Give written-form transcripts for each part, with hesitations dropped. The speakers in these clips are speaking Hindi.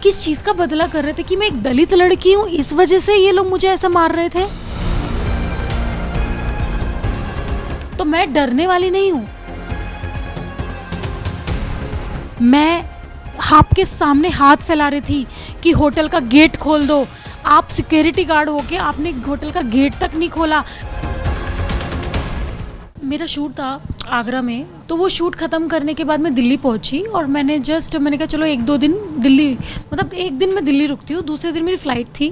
किस चीज़ का बदला कर रहे थे कि मैं एक दलित लड़की हूँ, इस वजह से ये लोग मुझे ऐसा मार रहे थे। तो मैं डरने वाली नहीं हूँ। मैं आपके सामने हाथ फैला रही थी कि होटल का गेट खोल दो। आप सिक्योरिटी गार्ड होके आपने होटल का गेट तक नहीं खोला। मेरा शूट था आगरा में, तो वो शूट ख़त्म करने के बाद मैं दिल्ली पहुंची और मैंने कहा चलो 1-2 दिन दिल्ली, मतलब एक दिन मैं दिल्ली रुकती हूँ, दूसरे दिन मेरी फ़्लाइट थी।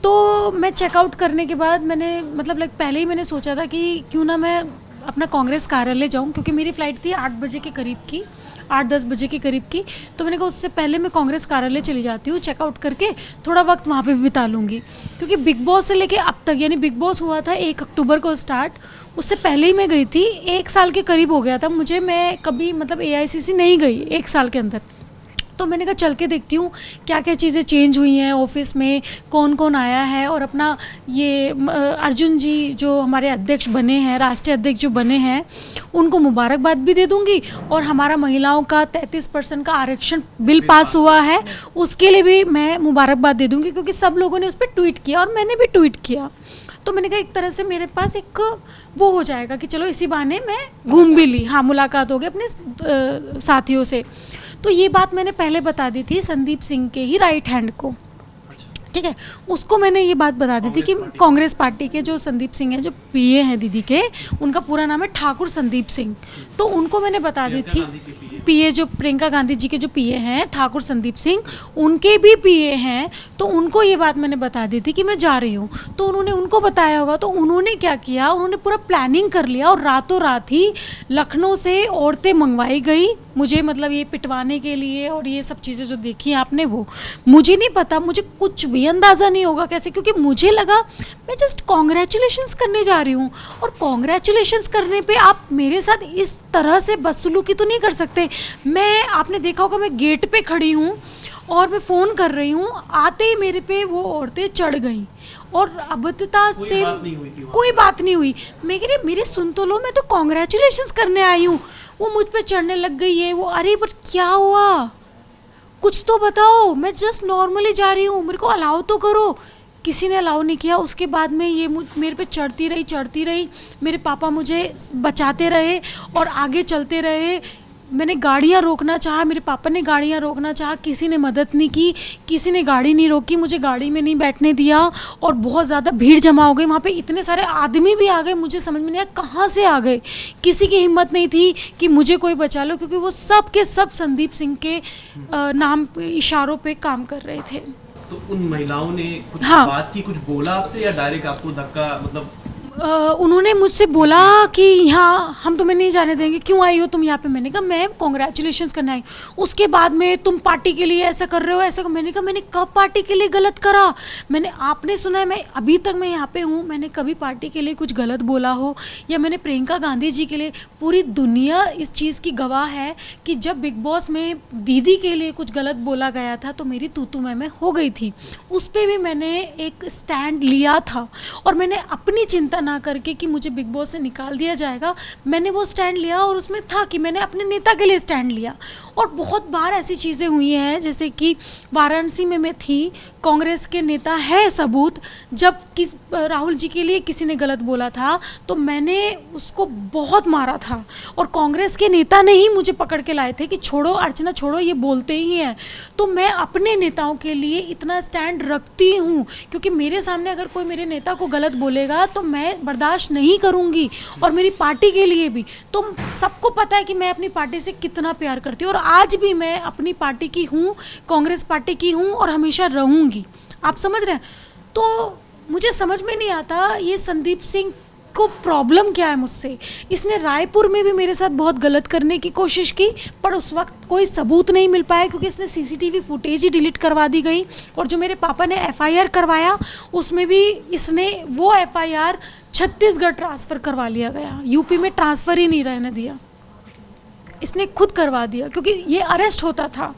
तो मैं चेकआउट करने के बाद मैंने पहले ही मैंने सोचा था कि क्यों ना मैं अपना कांग्रेस कार्यालय जाऊँ, क्योंकि मेरी फ़्लाइट थी 8 बजे के करीब की, 8-10 बजे के करीब की। तो मैंने कहा उससे पहले मैं कांग्रेस कार्यालय चली जाती हूँ, चेकआउट करके थोड़ा वक्त वहाँ पे भी बिता लूँगी, क्योंकि बिग बॉस से लेके अब तक, यानी बिग बॉस हुआ था 1 अक्टूबर को स्टार्ट, उससे पहले ही मैं गई थी। 1 साल के करीब हो गया था मुझे, मैं कभी AICC नहीं गई 1 साल के अंदर। तो मैंने कहा चल के देखती हूँ क्या क्या चीज़ें चेंज हुई हैं ऑफिस में, कौन कौन आया है, और अपना ये अर्जुन जी जो हमारे अध्यक्ष बने हैं, राष्ट्रीय अध्यक्ष जो बने हैं, उनको मुबारकबाद भी दे दूँगी। और हमारा महिलाओं का 33% का आरक्षण बिल पास हुआ है, उसके लिए भी मैं मुबारकबाद दे दूँगी, क्योंकि सब लोगों ने उस पर ट्वीट किया और मैंने भी ट्वीट किया। तो मैंने कहा एक तरह से मेरे पास एक वो हो जाएगा कि चलो इसी बहाने मैं घूम भी ली, हाँ मुलाकात हो गई अपने साथियों से। तो ये बात मैंने पहले बता दी थी संदीप सिंह के ही राइट हैंड को, ठीक है, उसको मैंने ये बात बता दी थी कि कांग्रेस पार्टी के जो संदीप सिंह हैं, जो पीए हैं दीदी के, उनका पूरा नाम है ठाकुर संदीप सिंह। तो उनको मैंने बता दी थी, पीए जो प्रियंका गांधी जी के जो पीए हैं ठाकुर संदीप सिंह, उनके भी पीए हैं। तो उनको ये बात मैंने बता दी थी कि मैं जा रही हूँ। तो उन्होंने उनको बताया होगा, तो उन्होंने क्या किया, उन्होंने पूरा प्लानिंग कर लिया और रातों रात ही लखनऊ से औरतें मंगवाई गई मुझे, ये पिटवाने के लिए। और ये सब चीज़ें जो देखी आपने, वो मुझे नहीं पता, मुझे कुछ भी अंदाज़ा नहीं होगा कैसे, क्योंकि मुझे लगा मैं जस्ट कॉन्ग्रेचुलेशंस करने जा रही हूँ, और कॉन्ग्रेचुलेशंस करने पे आप मेरे साथ इस तरह से बदसलूकी तो नहीं कर सकते। मैं, आपने देखा होगा मैं गेट पे खड़ी हूँ और मैं फ़ोन कर रही हूँ, आते ही मेरे पे वो औरतें चढ़ गईं और अभद्रता से कोई बात नहीं हुई। मैं कह रही मेरी सुन तो लो, मैं तो कॉन्ग्रेचुलेशंस करने आई हूँ, वो मुझ पे चढ़ने लग गई है। वो अरे बट क्या हुआ, कुछ तो बताओ, मैं जस्ट नॉर्मली जा रही हूँ, मेरे को अलाउ तो करो। किसी ने अलाउ नहीं किया। उसके बाद में ये मेरे पे चढ़ती रही। मेरे पापा मुझे बचाते रहे और आगे चलते रहे। मैंने गाड़ियाँ रोकना चाहा, मेरे पापा ने गाड़ियाँ रोकना चाहा, किसी ने मदद नहीं की, किसी ने गाड़ी नहीं रोकी, मुझे गाड़ी में नहीं बैठने दिया। और बहुत ज़्यादा भीड़ जमा हो गई वहाँ पे, इतने सारे आदमी भी आ गए, मुझे समझ में नहीं आया कहाँ से आ गए। किसी की हिम्मत नहीं थी कि मुझे कोई बचा लो, क्योंकि वो सब के सब संदीप सिंह के नाम इशारों पर काम कर रहे थे। तो उन महिलाओं ने कुछ बात की, कुछ बोला आपसे, या डायरेक्ट आपको धक्का, उन्होंने मुझसे बोला कि यहाँ हम तुम्हें नहीं जाने देंगे, क्यों आई हो तुम यहाँ पे। मैंने कहा मैं कॉन्ग्रेचुलेशंस करने आई। उसके बाद में तुम पार्टी के लिए ऐसा कर रहे हो, ऐसा। मैंने कहा मैंने कब पार्टी के लिए गलत करा, आपने सुना है मैं अभी तक मैं यहाँ पे हूँ, मैंने कभी पार्टी के लिए कुछ गलत बोला हो, या मैंने प्रियंका गांधी जी के लिए, पूरी दुनिया इस चीज़ की गवाह है कि जब बिग बॉस में दीदी के लिए कुछ गलत बोला गया था तो मेरी तू मैं हो गई थी। उस पर भी मैंने एक स्टैंड लिया था, और मैंने अपनी चिंता ना करके कि मुझे बिग बॉस से निकाल दिया जाएगा, मैंने वो स्टैंड लिया। और उसमें था कि मैंने अपने नेता के लिए स्टैंड लिया। और बहुत बार ऐसी चीज़ें हुई हैं, जैसे कि वाराणसी में मैं थी, कांग्रेस के नेता है सबूत, जब राहुल जी के लिए किसी ने गलत बोला था तो मैंने उसको बहुत मारा था, और कांग्रेस के नेता ने ही मुझे पकड़ के लाए थे कि छोड़ो अर्चना छोड़ो, ये बोलते ही हैं। तो मैं अपने नेताओं के लिए इतना स्टैंड रखती हूँ, क्योंकि मेरे सामने अगर कोई मेरे नेता को गलत बोलेगा तो मैं बर्दाश्त नहीं करूँगी, और मेरी पार्टी के लिए भी। तो सबको पता है कि मैं अपनी पार्टी से कितना प्यार करती हूँ, और आज भी मैं अपनी पार्टी की हूँ, कांग्रेस पार्टी की हूँ, और हमेशा रहूँगी। आप समझ रहे हैं? तो मुझे समझ में नहीं आता ये संदीप सिंह को प्रॉब्लम क्या है मुझसे। इसने रायपुर में भी मेरे साथ बहुत गलत करने की कोशिश की, पर उस वक्त कोई सबूत नहीं मिल पाया, क्योंकि इसने सीसीटीवी फुटेज ही डिलीट करवा दी गई। और जो मेरे पापा ने एफआईआर करवाया, उसमें भी इसने वो एफआईआर छत्तीसगढ़ ट्रांसफ़र करवा लिया गया, यूपी में ट्रांसफ़र ही नहीं रहने दिया, इसने खुद करवा दिया, क्योंकि ये अरेस्ट होता था।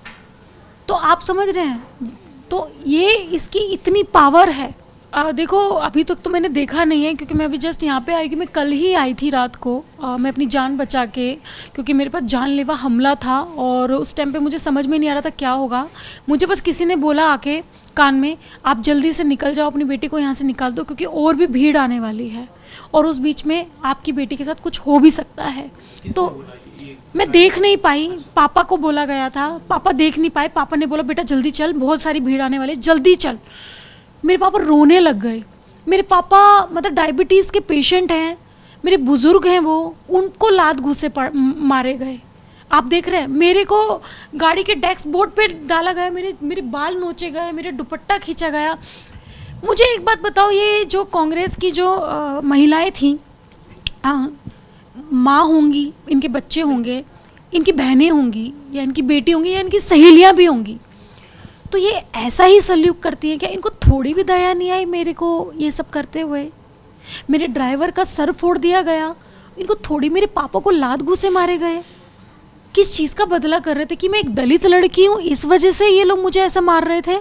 तो आप समझ रहे हैं, तो ये इसकी इतनी पावर है देखो अभी तक तो मैंने देखा नहीं है, क्योंकि मैं अभी जस्ट यहाँ पे आई कि मैं कल ही आई थी रात को। मैं अपनी जान बचा के, क्योंकि मेरे पास जानलेवा हमला था और उस टाइम पे मुझे समझ में नहीं आ रहा था क्या होगा। मुझे बस किसी ने बोला आके कान में, आप जल्दी से निकल जाओ, अपनी बेटी को यहाँ से निकाल दो, क्योंकि और भी भीड़ आने वाली है और उस बीच में आपकी बेटी के साथ कुछ हो भी सकता है। तो मैं देख नहीं पाई, पापा को बोला गया था, पापा देख नहीं पाए। पापा ने बोला बेटा जल्दी चल, बहुत सारी भीड़ आने वाली है, जल्दी चल। मेरे पापा रोने लग गए। मेरे पापा मतलब डायबिटीज़ के पेशेंट हैं, मेरे बुज़ुर्ग हैं, वो उनको लात घूंसे मारे गए। आप देख रहे हैं, मेरे को गाड़ी के डेस्क बोर्ड पे डाला गया, मेरे बाल नोचे गए, मेरे दुपट्टा खींचा गया। मुझे एक बात बताओ, ये जो कांग्रेस की जो महिलाएं थीं, माँ होंगी, इनके बच्चे होंगे, इनकी बहनें होंगी या इनकी बेटी होंगी या इनकी सहेलियाँ भी होंगी, तो ये ऐसा ही सल्यूट करती है क्या? इनको थोड़ी भी दया नहीं आई मेरे को ये सब करते हुए? मेरे ड्राइवर का सर फोड़ दिया गया, इनको थोड़ी, मेरे पापा को लात घूंसे मारे गए। किस चीज़ का बदला कर रहे थे कि मैं एक दलित लड़की हूँ, इस वजह से ये लोग मुझे ऐसा मार रहे थे?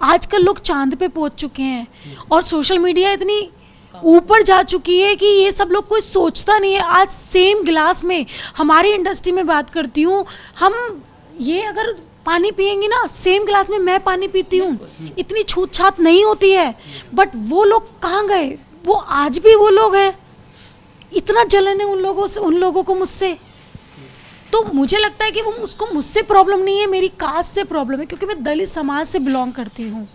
आजकल लोग चांद पे पहुँच चुके हैं और सोशल मीडिया इतनी ऊपर जा चुकी है कि ये सब लोग कोई सोचता नहीं है। आज सेम गिलास में, हमारी इंडस्ट्री में बात करती हूँ, हम ये अगर पानी पियेंगी ना, सेम गिलास में मैं पानी पीती हूँ, इतनी छूत छात नहीं होती है। बट वो लोग कहाँ गए? वो आज भी वो लोग हैं। इतना जलन है उन लोगों से, उन लोगों को मुझसे। तो मुझे लगता है कि वो उसको मुझसे प्रॉब्लम नहीं है, मेरी कास्ट से प्रॉब्लम है, क्योंकि मैं दलित समाज से बिलोंग करती हूँ।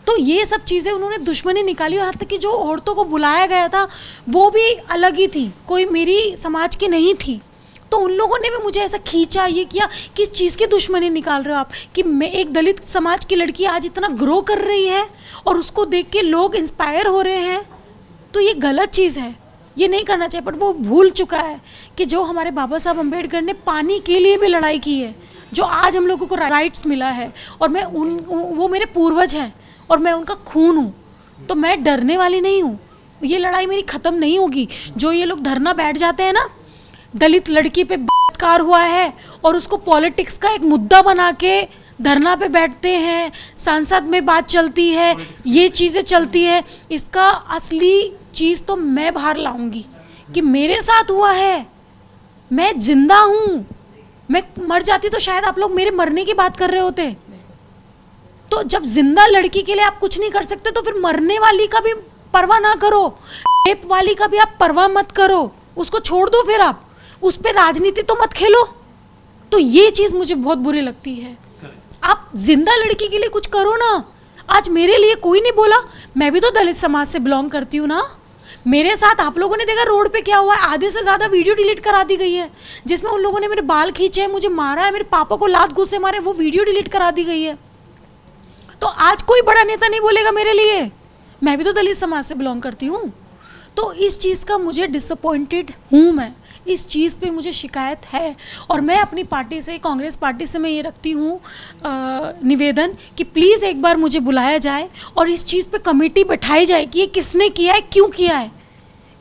तो ये सब चीज़ें उन्होंने दुश्मनी निकाली। और यहाँ तक कि जो औरतों को बुलाया गया था वो भी अलग ही थी, कोई मेरी समाज की नहीं थी। तो उन लोगों ने भी मुझे ऐसा खींचा, ये किया। किस चीज़ की दुश्मनी निकाल रहे हो आप कि मैं एक दलित समाज की लड़की आज इतना ग्रो कर रही है और उसको देख के लोग इंस्पायर हो रहे हैं? तो ये गलत चीज़ है, ये नहीं करना चाहिए। बट वो भूल चुका है कि जो हमारे बाबा साहब अम्बेडकर ने पानी के लिए भी लड़ाई की है, जो आज हम लोगों को राइट्स मिला है, और मैं वो मेरे पूर्वज हैं और मैं उनका खून हूँ, तो मैं डरने वाली नहीं हूँ। ये लड़ाई मेरी ख़त्म नहीं होगी। जो ये लोग धरना बैठ जाते हैं ना, दलित लड़की पे बलात्कार हुआ है और उसको पॉलिटिक्स का एक मुद्दा बना के धरना पे बैठते हैं, संसद में बात चलती है, ये चीज़ें चलती है, इसका असली चीज़ तो मैं बाहर लाऊंगी कि मेरे साथ हुआ है। मैं जिंदा हूँ, मैं मर जाती तो शायद आप लोग मेरे मरने की बात कर रहे होते। तो जब जिंदा लड़की के लिए आप कुछ नहीं कर सकते, तो फिर मरने वाली का भी परवाह ना करो, रेप वाली का भी आप परवाह मत करो, उसको छोड़ दो। फिर आप उस पर राजनीति तो मत खेलो। तो ये चीज़ मुझे बहुत बुरी लगती है। आप जिंदा लड़की के लिए कुछ करो ना। आज मेरे लिए कोई नहीं बोला, मैं भी तो दलित समाज से बिलोंग करती हूँ ना। मेरे साथ आप लोगों ने देखा रोड पे क्या हुआ है, आधे से ज़्यादा वीडियो डिलीट करा दी गई है, जिसमें उन लोगों ने मेरे बाल खींचे, मुझे मारा है, मेरे पापा को लात घूंसे मारे, वो वीडियो डिलीट करा दी गई है। तो आज कोई बड़ा नेता नहीं बोलेगा मेरे लिए, मैं भी तो दलित समाज से बिलोंग करती हूँ। तो इस चीज़ का मुझे डिसअपॉइंटेड हूँ, मैं इस चीज़ पे मुझे शिकायत है। और मैं अपनी पार्टी से, कांग्रेस पार्टी से मैं ये रखती हूँ निवेदन कि प्लीज़ एक बार मुझे बुलाया जाए और इस चीज़ पे कमेटी बैठाई जाए कि ये किसने किया है, क्यों किया है।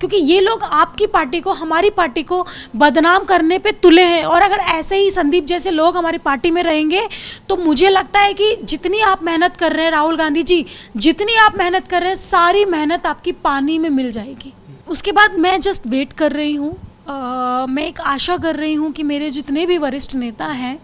क्योंकि ये लोग आपकी पार्टी को, हमारी पार्टी को बदनाम करने पे तुले हैं। और अगर ऐसे ही संदीप जैसे लोग हमारी पार्टी में रहेंगे तो मुझे लगता है कि जितनी आप मेहनत कर रहे हैं राहुल गांधी जी, जितनी आप मेहनत कर रहे हैं, सारी मेहनत आपकी पानी में मिल जाएगी। उसके बाद मैं जस्ट वेट कर रही हूँ। मैं एक आशा कर रही हूँ कि मेरे जितने भी वरिष्ठ नेता हैं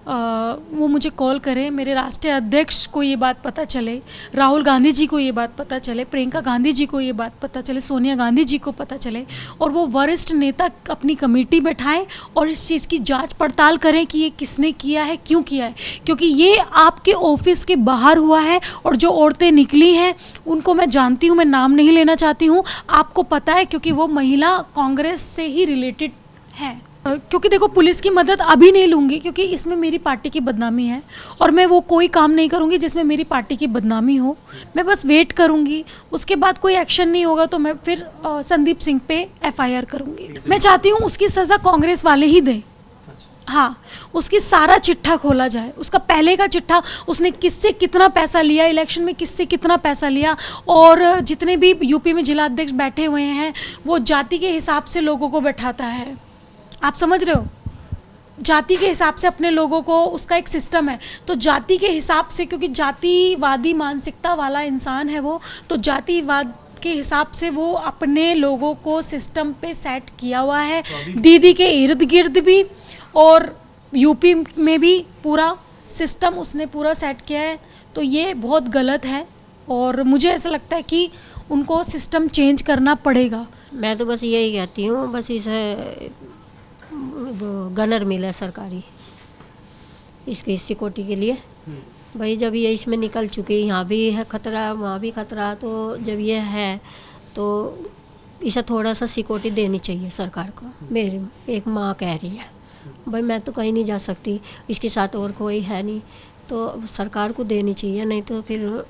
वो मुझे कॉल करें, मेरे राष्ट्रीय अध्यक्ष को ये बात पता चले, राहुल गांधी जी को ये बात पता चले, प्रियंका गांधी जी को ये बात पता चले, सोनिया गांधी जी को पता चले, और वो वरिष्ठ नेता अपनी कमेटी बैठाएं और इस चीज़ की जांच पड़ताल करें कि ये किसने किया है, क्यों किया है। क्योंकि ये आपके ऑफिस के बाहर हुआ है और जो औरतें निकली हैं उनको मैं जानती हूँ, मैं नाम नहीं लेना चाहती हूँ, आपको पता है, क्योंकि वो महिला कांग्रेस से ही रिलेटेड हैं। क्योंकि देखो, पुलिस की मदद अभी नहीं लूँगी क्योंकि इसमें मेरी पार्टी की बदनामी है और मैं वो कोई काम नहीं करूँगी जिसमें मेरी पार्टी की बदनामी हो। मैं बस वेट करूँगी, उसके बाद कोई एक्शन नहीं होगा तो मैं फिर संदीप सिंह पे FIR करूँगी। मैं चाहती हूँ उसकी सज़ा कांग्रेस वाले ही दें। हाँ, उसकी सारा चिट्ठा खोला जाए, उसका पहले का चिट्ठा, उसने किससे कितना पैसा लिया, इलेक्शन में किससे कितना पैसा लिया, और जितने भी यूपी में जिला अध्यक्ष बैठे हुए हैं वो जाति के हिसाब से लोगों को बैठाता है। आप समझ रहे हो? जाति के हिसाब से अपने लोगों को, उसका एक सिस्टम है, तो जाति के हिसाब से, क्योंकि जातिवादी मानसिकता वाला इंसान है वो, तो जातिवाद के हिसाब से वो अपने लोगों को सिस्टम पे सेट किया हुआ है। दीदी के इर्द गिर्द भी और यूपी में भी पूरा सिस्टम उसने पूरा सेट किया है, तो ये बहुत गलत है और मुझे ऐसा लगता है कि उनको सिस्टम चेंज करना पड़ेगा। मैं तो बस यही कहती हूँ, बस इसे वो गनर मिला सरकारी इसकी सिक्योरिटी के लिए। भाई जब ये इसमें निकल चुकी, यहाँ भी है खतरा वहाँ भी खतरा, तो जब ये है तो इसे थोड़ा सा सिक्योरिटी देनी चाहिए सरकार को। मेरी एक माँ कह रही है, भाई मैं तो कहीं नहीं जा सकती, इसके साथ और कोई है नहीं, तो सरकार को देनी चाहिए। नहीं तो फिर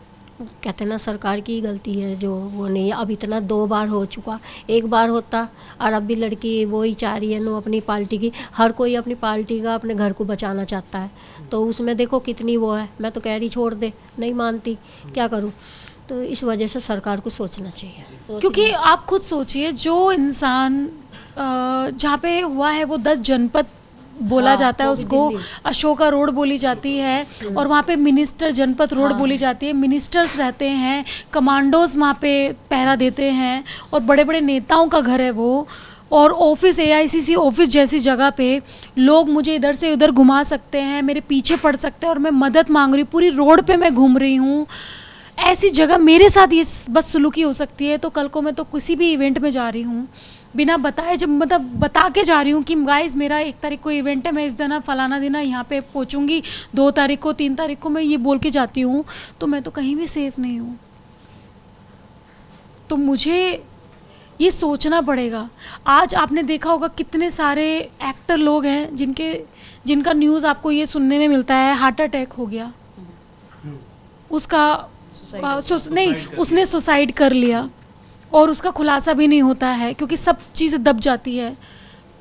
कहते ना सरकार की गलती है जो वो नहीं है। अब इतना 2 बार हो चुका, 1 बार होता और अब भी लड़की वो ही चाह रही है नो अपनी पार्टी की। हर कोई अपनी पार्टी का अपने घर को बचाना चाहता है, तो उसमें देखो कितनी वो है। मैं तो कह रही छोड़ दे, नहीं मानती, क्या करूँ। तो इस वजह से सरकार को सोचना चाहिए। क्योंकि आप खुद सोचिए, जो इंसान जहाँ पे हुआ है वो 10 जनपद बोला जाता है, वो भी उसको दिल्ली। अशोका रोड बोली जाती है, और वहाँ पे मिनिस्टर जनपद रोड बोली जाती है। मिनिस्टर्स रहते हैं, कमांडोज वहाँ पे पहरा देते हैं, और बड़े बड़े नेताओं का घर है वो। और ऑफिस, AICC ऑफिस जैसी जगह पे लोग मुझे इधर से उधर घुमा सकते हैं, मेरे पीछे पड़ सकते हैं, और मैं मदद मांग रही हूँ, पूरी रोड पे मैं घूम रही हूँ। ऐसी जगह मेरे साथ ये बदसलूकी हो सकती है, तो कल को मैं तो किसी भी इवेंट में जा रही हूँ बिना बताए, जब मतलब बता के जा रही हूँ कि गाइस मेरा 1 तारीख को इवेंट है, मैं इस दिन फलाना दिन यहाँ पे पहुँचूँगी, 2 तारीख को 3 तारीख को मैं ये बोल के जाती हूँ, तो मैं तो कहीं भी सेफ नहीं हूँ। तो मुझे ये सोचना पड़ेगा। आज आपने देखा होगा कितने सारे एक्टर लोग हैं जिनका न्यूज़ आपको ये सुनने में मिलता है, हार्ट अटैक हो गया, उसका उसने सुसाइड कर लिया, और उसका खुलासा भी नहीं होता है क्योंकि सब चीज़ें दब जाती है।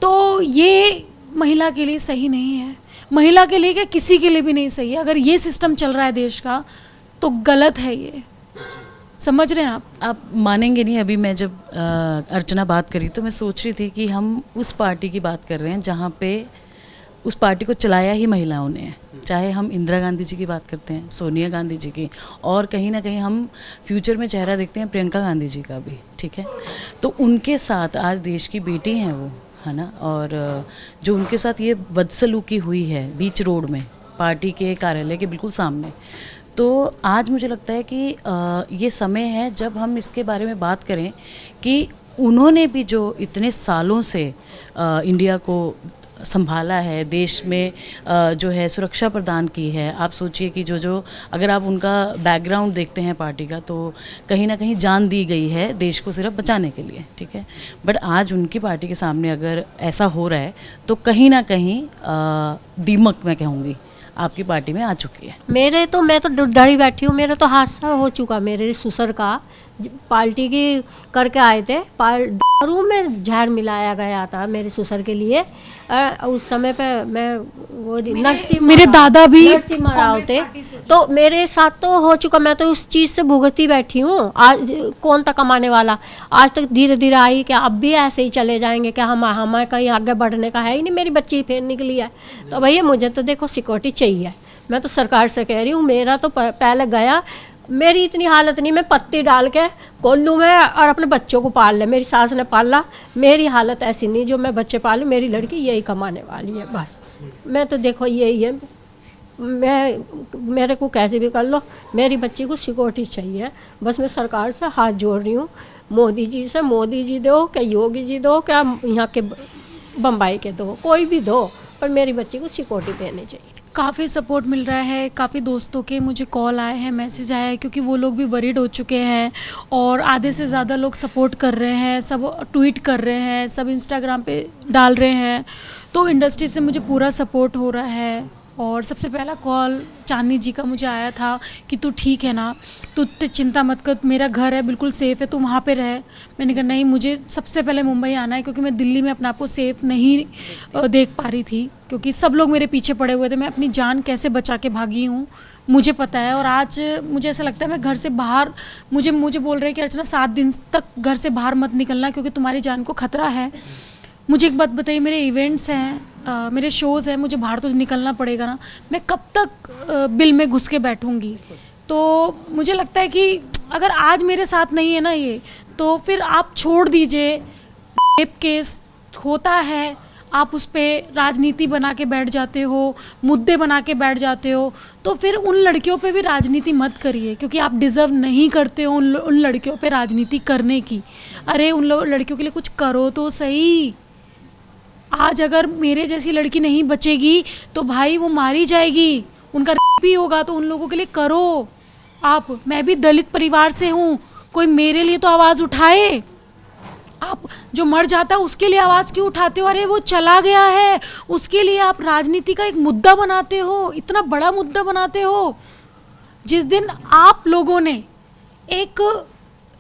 तो ये महिला के लिए सही नहीं है, महिला के लिए क्या, किसी के लिए भी नहीं सही है। अगर ये सिस्टम चल रहा है देश का तो गलत है ये, समझ रहे हैं आप मानेंगे नहीं। अभी मैं जब अर्चना बात करी तो मैं सोच रही थी कि हम उस पार्टी की बात कर रहे हैं जहाँ पे उस पार्टी को चलाया ही महिलाओं ने है। चाहे हम इंदिरा गांधी जी की बात करते हैं, सोनिया गांधी जी की, और कहीं ना कहीं हम फ्यूचर में चेहरा देखते हैं प्रियंका गांधी जी का भी, ठीक है। तो उनके साथ आज देश की बेटी हैं वो, है ना, और जो उनके साथ ये बदसलूकी हुई है बीच रोड में, पार्टी के कार्यालय के बिल्कुल सामने, तो आज मुझे लगता है कि ये समय है जब हम इसके बारे में बात करें कि उन्होंने भी जो इतने सालों से इंडिया को संभाला है, देश में जो है सुरक्षा प्रदान की है। आप सोचिए कि जो अगर आप उनका बैकग्राउंड देखते हैं पार्टी का, तो कहीं ना कहीं जान दी गई है देश को सिर्फ बचाने के लिए, ठीक है। बट आज उनकी पार्टी के सामने अगर ऐसा हो रहा है तो कहीं ना कहीं दीमक, मैं कहूँगी, आपकी पार्टी में आ चुकी है। मैं तो डरी बैठी हूँ। मेरा तो हादसा हो चुका मेरे ससुर का, पार्टी की करके आए थे, दारू में जहर मिलाया गया था मेरे ससुर के लिए। उस समय पे मैं वो मेरे दादा भी नरसिम्हा राव थे, तो मेरे साथ तो हो चुका। मैं तो उस चीज़ से भुगती बैठी हूँ। आज कौन था कमाने वाला, आज तक धीरे धीरे आई, क्या अब भी ऐसे ही चले जाएंगे क्या? हमें कहीं आगे बढ़ने का है ही नहीं। मेरी बच्ची फिर निकली है, तो भैया मुझे तो देखो सिक्योरिटी चाहिए। मैं तो सरकार से कह रही हूँ, मेरा तो पहले गया, मेरी इतनी हालत नहीं, मैं पत्ती डाल के कोल्लू में और अपने बच्चों को पाल ले, मेरी सास ने पाला। मेरी हालत ऐसी नहीं जो मैं बच्चे पालूँ, मेरी लड़की यही कमाने वाली है बस। मैं तो देखो यही है, मेरे को कैसे भी कर लो, मेरी बच्ची को सिक्योरिटी चाहिए बस। मैं सरकार से हाथ जोड़ रही हूँ, मोदी जी से, मोदी जी दो, क्या योगी जी दो, क्या यहाँ के बम्बई के दो, कोई भी दो, पर मेरी बच्ची को सिक्योरिटी देनी चाहिए। काफ़ी सपोर्ट मिल रहा है, काफ़ी दोस्तों के मुझे कॉल आए हैं, मैसेज आए हैं, क्योंकि वो लोग भी वरीड हो चुके हैं, और आधे से ज़्यादा लोग सपोर्ट कर रहे हैं, सब ट्वीट कर रहे हैं, सब इंस्टाग्राम पे डाल रहे हैं। तो इंडस्ट्री से मुझे पूरा सपोर्ट हो रहा है। और सबसे पहला कॉल चांदनी जी का मुझे आया था कि तू ठीक है ना, तू चिंता मत कर, मेरा घर है, बिल्कुल सेफ़ है, तू वहाँ पे रह। मैंने कहा नहीं, मुझे सबसे पहले मुंबई आना है, क्योंकि मैं दिल्ली में अपने आप को सेफ़ नहीं देख पा रही थी, क्योंकि सब लोग मेरे पीछे पड़े हुए थे। मैं अपनी जान कैसे बचा के भागी हूँ मुझे पता है। और आज मुझे ऐसा लगता है मैं घर से बाहर, मुझे बोल रहे हैं कि अर्चना 7 दिन तक घर से बाहर मत निकलना, क्योंकि तुम्हारी जान को खतरा है। मुझे एक बात बताइए, मेरे इवेंट्स हैं, मेरे शोज़ हैं, मुझे बाहर तो निकलना पड़ेगा ना, मैं कब तक बिल में घुस के बैठूंगी? तो मुझे लगता है कि अगर आज मेरे साथ नहीं है ना ये, तो फिर आप छोड़ दीजिए। रेप केस होता है, आप उस पर राजनीति बना के बैठ जाते हो, मुद्दे बना के बैठ जाते हो, तो फिर उन लड़कियों पे भी राजनीति मत करिए, क्योंकि आप डिज़र्व नहीं करते हो उन लड़कियों पे राजनीति करने की। अरे उन लड़कियों के लिए कुछ करो तो सही। आज अगर मेरे जैसी लड़की नहीं बचेगी तो भाई वो मारी जाएगी, उनका रेप भी होगा, तो उन लोगों के लिए करो आप। मैं भी दलित परिवार से हूँ, कोई मेरे लिए तो आवाज़ उठाए। आप जो मर जाता है उसके लिए आवाज़ क्यों उठाते हो? अरे वो चला गया है, उसके लिए आप राजनीति का एक मुद्दा बनाते हो, इतना बड़ा मुद्दा बनाते हो। जिस दिन आप लोगों ने एक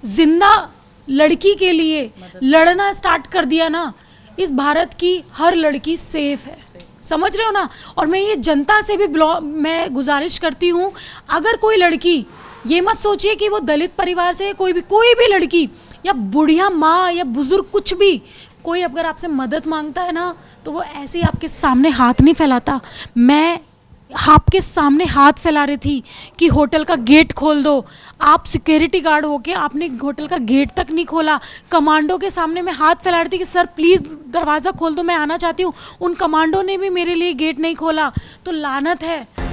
जिंदा लड़की के लिए लड़ना स्टार्ट कर दिया ना, इस भारत की हर लड़की सेफ है, समझ रहे हो ना? और मैं ये जनता से भी मैं गुजारिश करती हूँ, अगर कोई लड़की, ये मत सोचिए कि वो दलित परिवार से, कोई भी लड़की या बुढ़िया माँ या बुजुर्ग, कुछ भी कोई अगर आपसे मदद मांगता है ना, तो वो ऐसे ही आपके सामने हाथ नहीं फैलाता। मैं आपके सामने हाथ फैला रही थी कि होटल का गेट खोल दो, आप सिक्योरिटी गार्ड होके आपने होटल का गेट तक नहीं खोला। कमांडो के सामने मैं हाथ फैला रही थी कि सर प्लीज़ दरवाज़ा खोल दो, मैं आना चाहती हूँ। उन कमांडो ने भी मेरे लिए गेट नहीं खोला। तो लानत है।